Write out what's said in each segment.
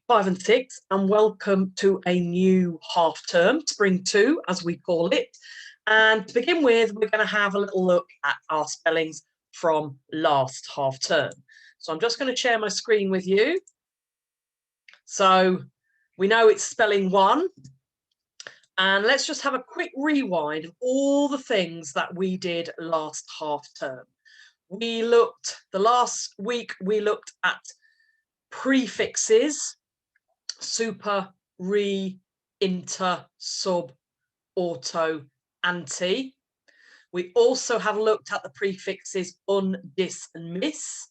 5 and 6, and welcome to a new half term, Spring 2, as we call it. And to begin with, we're going to have a little look at our spellings from last half term. So I'm just going to share my screen with you. So we know it's spelling 1. And let's just have a quick rewind of all the things that we did last half term. The last week we looked at prefixes, super, re, inter, sub, auto, anti. We also have looked at the prefixes un, dis, and miss,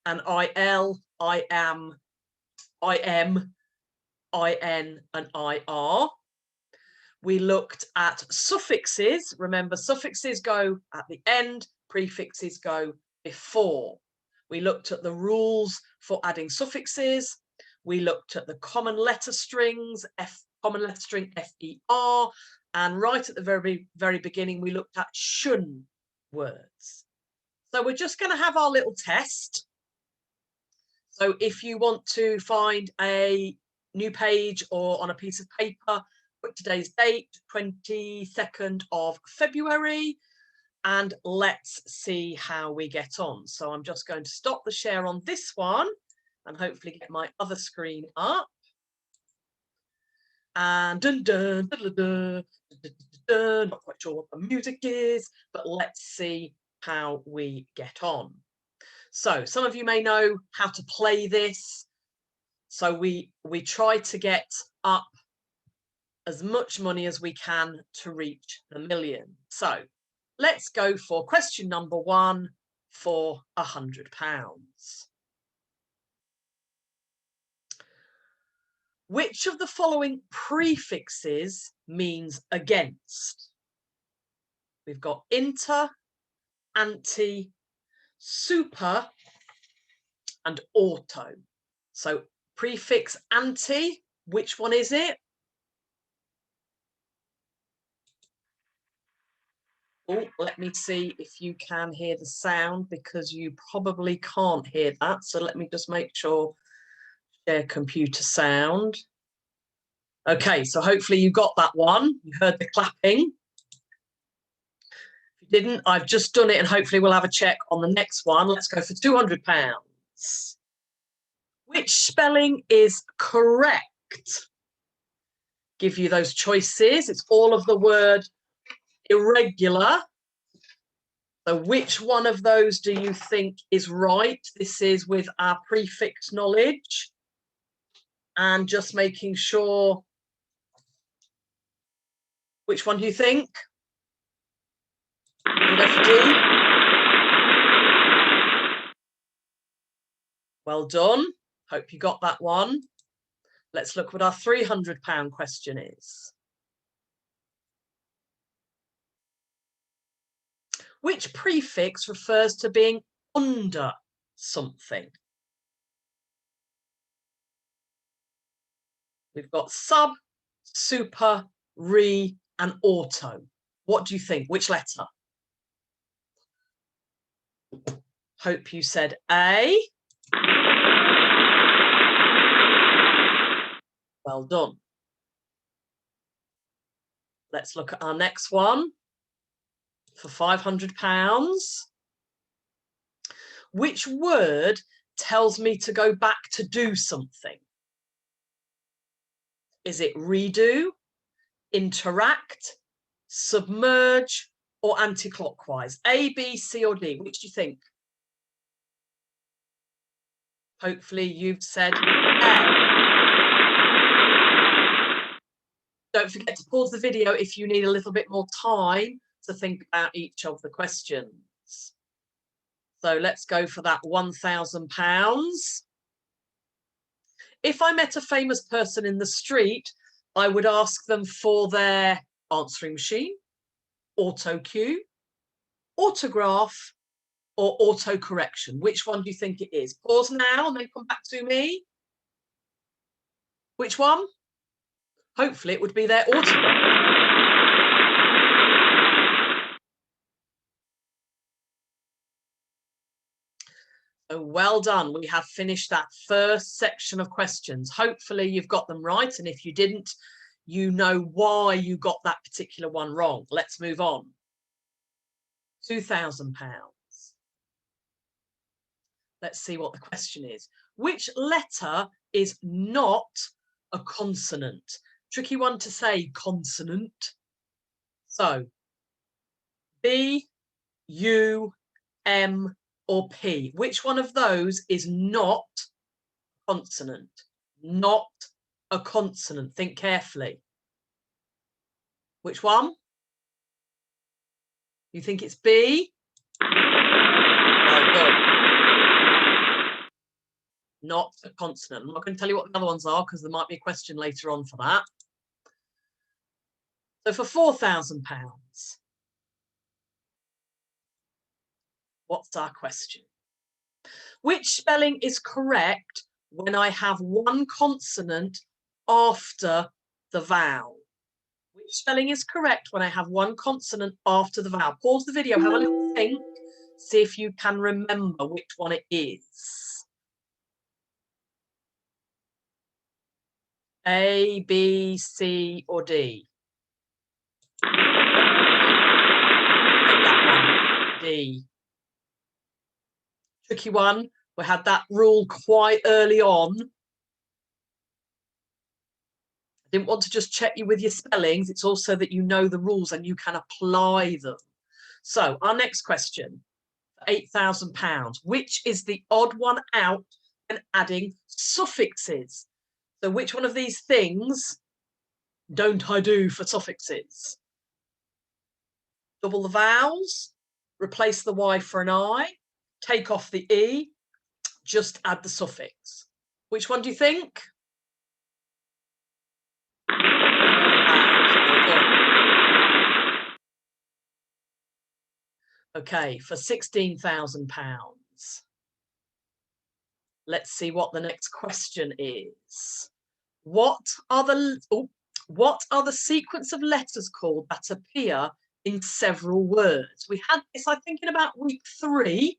and il, I am, in, and ir. We looked at suffixes. Remember, suffixes go at the end, prefixes go before. We looked at the rules for adding suffixes. We looked at the common letter strings, common letter string FER, and right at the very beginning, we looked at shun words. So we're just going to have our little test. So if you want to find a new page or on a piece of paper, put today's date, 22nd of February, and let's see how we get on. So I'm just going to stop the share on this one and hopefully get my other screen up. And dun dun dun dun dun, dun, dun, not quite sure what the music is, but let's see how we get on. So some of you may know how to play this. So we try to get up as much money as we can to reach the million. So let's go for question number 1 for £100. Which of the following prefixes means against? We've got inter, anti, super, and auto. So prefix anti, which one is it? Oh, let me see if you can hear the sound, because you probably can't hear that. So let me just make sure. Share computer sound. Okay, so hopefully you got that one. You heard the clapping. If you didn't, I've just done it, and hopefully we'll have a check on the next one. Let's go for £200. Which spelling is correct? Give you those choices. It's all of the word irregular. So which one of those do you think is right? This is with our prefix knowledge. And just making sure, which one do you think? Go for D. Well done. Hope you got that one. Let's look what our £300 question is. Which prefix refers to being under something? We've got sub, super, re, and auto. What do you think? Which letter? Hope you said A. Well done. Let's look at our next one for £500. Which word tells me to go back to do something? Is it redo, interact, submerge, or anti-clockwise? A, B, C, or D? Which do you think? Hopefully you've said A. Don't forget to pause the video if you need a little bit more time to think about each of the questions. So let's go for that £1,000. If I met a famous person in the street, I would ask them for their answering machine, auto cue, autograph, or auto correction. Which one do you think it is? Pause now and then come back to me. Which one? Hopefully it would be their autograph. So well done. We have finished that first section of questions. Hopefully you've got them right. And if you didn't, you know why you got that particular one wrong. Let's move on. £2,000. Let's see what the question is. Which letter is not a consonant? Tricky one to say, consonant. So B, U, M, or P. Which one of those is not consonant? Not a consonant. Think carefully. Which one? You think it's B? Well done. Not a consonant. I'm not going to tell you what the other ones are because there might be a question later on for that. So for £4,000, what's our question? Which spelling is correct when I have one consonant after the vowel? Which spelling is correct when I have one consonant after the vowel? Pause the video, have a little think, see if you can remember which one it is. A, B, C, or D? That one, D. Tricky one. We had that rule quite early on. I didn't want to just check you with your spellings. It's also that you know the rules and you can apply them. So our next question, £8,000. Which is the odd one out when adding suffixes? So which one of these things don't I do for suffixes? Double the vowels, replace the Y for an I, take off the E, just add the suffix. Which one do you think? Okay, for £16,000. Let's see what the next question is. What are the sequence of letters called that appear in several words? We had this, I think, in about week 3.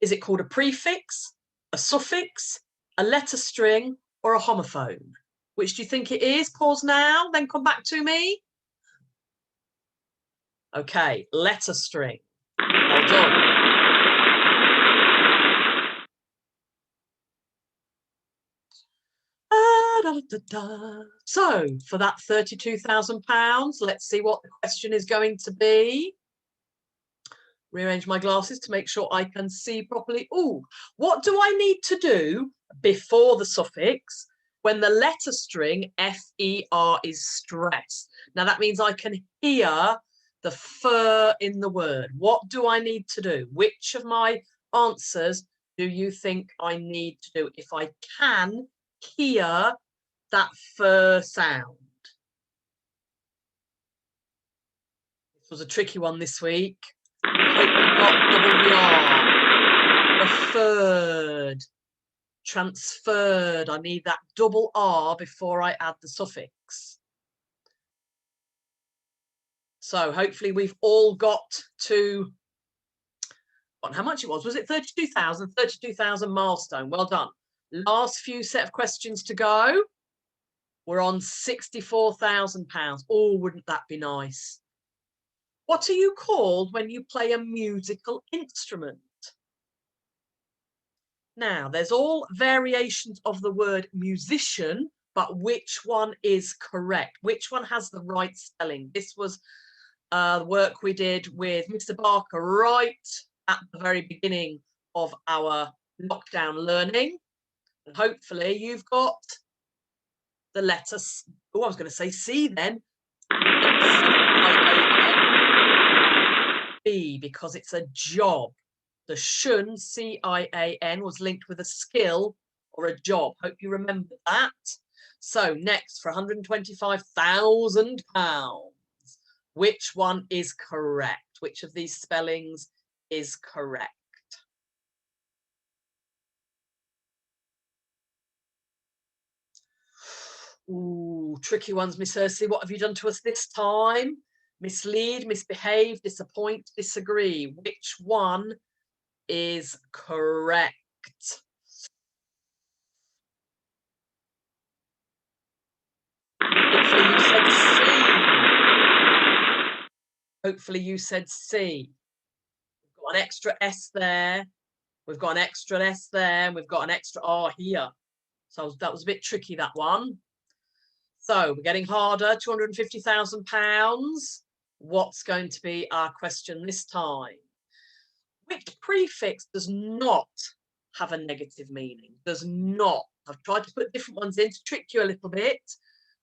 Is it called a prefix, a suffix, a letter string, or a homophone? Which do you think it is? Pause now, then come back to me. Okay, letter string. Well done. So for that £32,000, let's see what the question is going to be. Rearrange my glasses to make sure I can see properly. Oh, what do I need to do before the suffix when the letter string F-E-R is stressed? Now that means I can hear the fur in the word. What do I need to do? Which of my answers do you think I need to do if I can hear that fur sound? This was a tricky one this week. I hope you got double the R. Referred, transferred. I need that double R before I add the suffix. So hopefully we've all got to, how much it was it 32,000? 32,000 milestone. Well done. Last few set of questions to go. We're on £64,000. Oh, wouldn't that be nice? What are you called when you play a musical instrument? Now, there's all variations of the word musician, but which one is correct? Which one has the right spelling? This was the work we did with Mr. Barker right at the very beginning of our lockdown learning. And hopefully you've got the letter, oh, I was going to say C then. B, because it's a job. The shun, C-I-A-N, was linked with a skill or a job. Hope you remember that. So next, for £125,000, which one is correct? Which of these spellings is correct? Ooh, tricky ones, Miss Ursula. What have you done to us this time? Mislead, misbehave, disappoint, disagree. Which one is correct. Hopefully you said C. Hopefully you said C. We've got an extra S there. We've got an extra S there. And we've got an extra R here. So that was a bit tricky, that one. So we're getting harder, £250,000. What's going to be our question this time? Which prefix does not have a negative meaning? Does not. I've tried to put different ones in to trick you a little bit.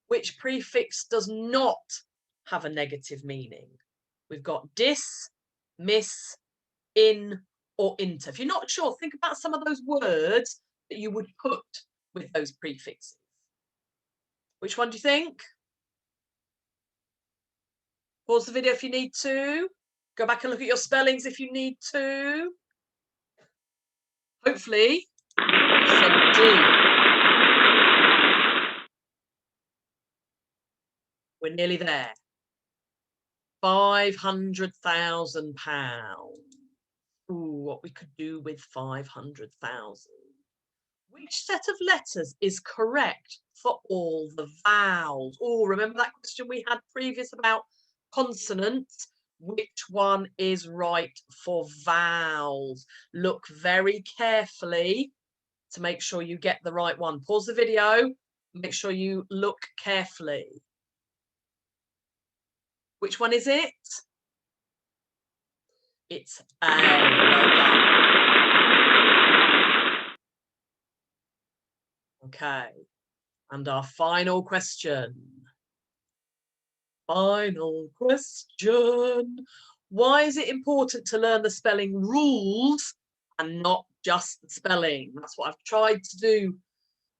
Which prefix does not have a negative meaning? We've got dis, miss, in, or inter. If you're not sure, think about some of those words that you would put with those prefixes. Which one do you think? Pause the video if you need to. Go back and look at your spellings if you need to. Hopefully, you said D. We're nearly there. £500,000. Ooh, what we could do with 500,000. Which set of letters is correct for all the vowels? Oh, remember that question we had previous about consonants? Which one is right for vowels? Look very carefully to make sure you get the right one. Pause the video. Make sure you look carefully. Which one is it? It's A. Well done. Okay. And our final question. Final question. Why is it important to learn the spelling rules and not just the spelling? That's what I've tried to do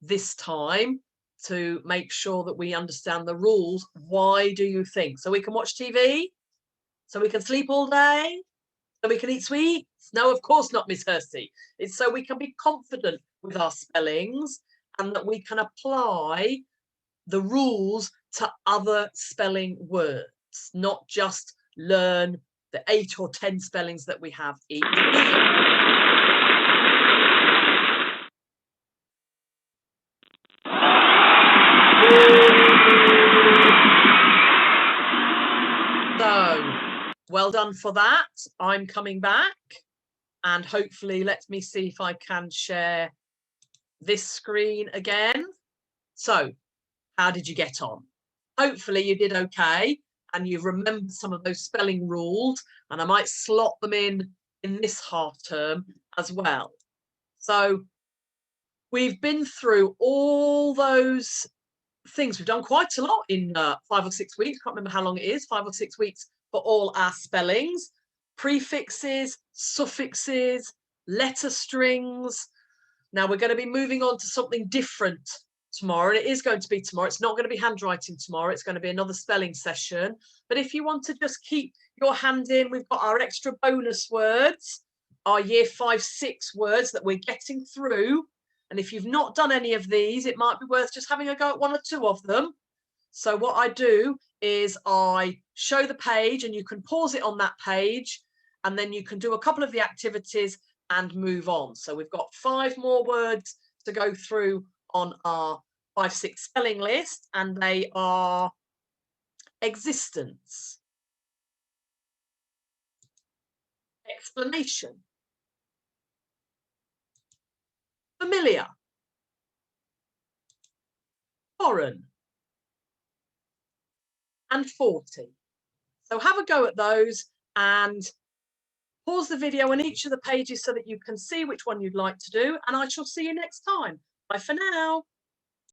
this time, to make sure that we understand the rules. Why do you think? So we can watch TV? So we can sleep all day? So we can eat sweets? No, of course not, Miss Hursty. It's so we can be confident with our spellings and that we can apply the rules to other spelling words, not just learn the 8 or 10 spellings that we have each week. So, well done for that. I'm coming back, and hopefully, let me see if I can share this screen again. So, how did you get on? Hopefully you did okay, and you've remembered some of those spelling rules, and I might slot them in this half term as well. So we've been through all those things. We've done quite a lot in 5 or 6 weeks. Can't remember how long it is, 5 or 6 weeks for all our spellings, prefixes, suffixes, letter strings. Now we're going to be moving on to something different tomorrow, and it is going to be tomorrow. It's not going to be handwriting tomorrow. It's going to be another spelling session. But if you want to just keep your hand in, we've got our extra bonus words, our year 5-6 words that we're getting through. And if you've not done any of these, it might be worth just having a go at 1 or 2 of them. So what I do is I show the page, and you can pause it on that page, and then you can do a couple of the activities and move on. So we've got 5 more words to go through on our 5-6 spelling list, and they are existence, explanation, familiar, foreign, and 40. So have a go at those and pause the video on each of the pages so that you can see which one you'd like to do, and I shall see you next time. Bye for now.